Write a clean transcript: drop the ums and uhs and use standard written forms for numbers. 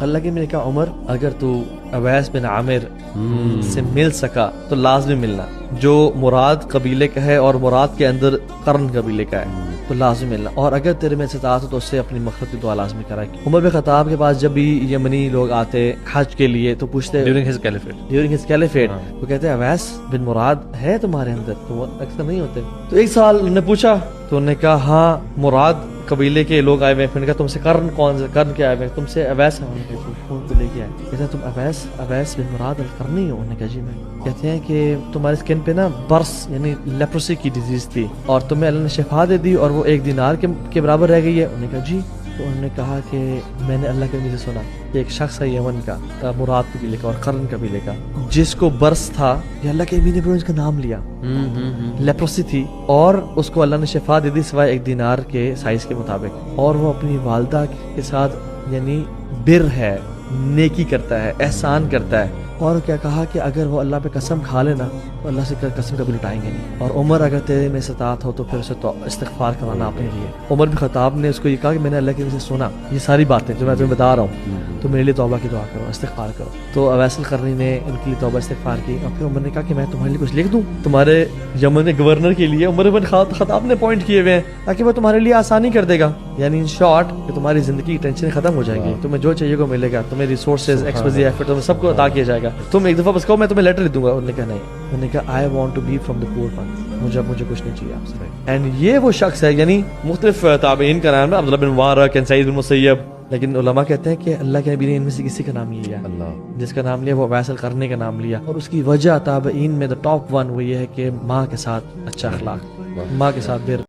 اللہ کے میں نے کہا عمر اگر تو اویس بن عامر سے مل سکا تو لازمی ملنا، جو مراد قبیلے کا ہے اور مراد کے اندر قرن قبیلے کا ہے تو لازمی ملنا، اور اگر تیرے میں استطاعت ہو تو اس سے اپنی مغفرت کی دعا لازمی کرا۔ عمر بن خطاب کے پاس جب بھی یمنی لوگ آتے حج کے لیے تو پوچھتے ڈیورنگ ہز کیلیفیٹ، وہ کہتے ہیں اویس بن مراد ہے تمہارے اندر؟ تو وہ اکثر نہیں ہوتے۔ تو ایک سال انہوں نے پوچھا تو انہوں نے کہا ہاں مراد قبیلے کے لوگ آئے ہوئے ہیں۔ پھر نے کہا تم سے قرن کون سے قرن کے آئے ہوئے ہیں؟ تم سے اویس ہے۔ انہوں نے کہا کون کو لے کے آئے؟ کہتے ہیں تم اویس بن مراد القرنی ہو؟ انہوں نے کہا جی میں۔ کہتے ہیں کہ تمہارے اسکن پہ نا برس یعنی لیپروسی کی ڈیزیز تھی اور تمہیں اللہ نے شفا دے دی اور وہ 1 دینار کے برابر رہ گئی ہے؟ انہوں نے کہا جی۔ تو انہوں نے کہا کہ میں نے اللہ کے نبی سے سنا کہ ایک شخص ہے یمن کا مراد قبیلے کا اور قرن قبیلے کا جس کو برس تھا، یہ اللہ کے نبی نے اس کا نام لیا، لیپروسی تھی اور اس کو اللہ نے شفا دے دی سوائے 1 دینار کے سائز کے مطابق، اور وہ اپنی والدہ کے ساتھ یعنی بر ہے، نیکی کرتا ہے، احسان کرتا ہے، اور کیا کہا کہ اگر وہ اللہ پہ قسم کھا لینا تو اللہ سے قسم کبھی لٹائیں گے نہیں، اور عمر اگر تیرے میں استطاعت ہو تو پھر اسے استغفار کروانا اپنے لیے۔ عمر بن خطاب نے اس کو یہ کہا کہ میں نے اللہ کے نبی سے سنا یہ ساری باتیں جو میں تمہیں بتا رہا ہوں، تو میرے لیے توبہ کی دعا کرو، استغفار کرو۔ تو اویس القرنی نے ان کے لیے توبہ استغفار کی، اور پھر عمر نے کہا کہ میں تمہارے لیے کچھ لکھ دوں تمہارے یمن کے گورنر کے لیے۔ عمر بن خطاب نے پوائنٹ کیے ہوئے ہیں تاکہ وہ تمہارے لیے آسانی کر دے گا، یعنی ان شارٹ کہ تمہاری زندگی کی ٹینشن ختم ہو جائے گی، تمہیں جو چاہیے کو ملے گا، تمہیں ریسورسز، ایکسپرٹیز، ایفرٹ تمہیں سب کو عطا کیا جائے گا۔ تم ایک دفعہ بس کہو میں تمہیں لیٹر لکھ دوں گا۔ انہوں نے کہا نہیں، انہوں نے کہا I want to be from the poor one, مجھے کچھ نہیں چاہیے آپ سے۔ اینڈ یہ وہ شخص ہے، یعنی مختلف تابعین کا نام ہے، عبداللہ بن مبارک، سعید بن مسیب، لیکن علماء کہتے ہیں کہ اللہ کے نبی نے ان میں سے کسی کا نام نہیں لیا، جس کا نام لیا وہ اویس القرنی کا نام لیا، اور اس کی وجہ تابعین میں ٹاپ 1 وہ یہ ہے کہ ماں کے ساتھ اچھا اخلاق، ماں کے ساتھ بر۔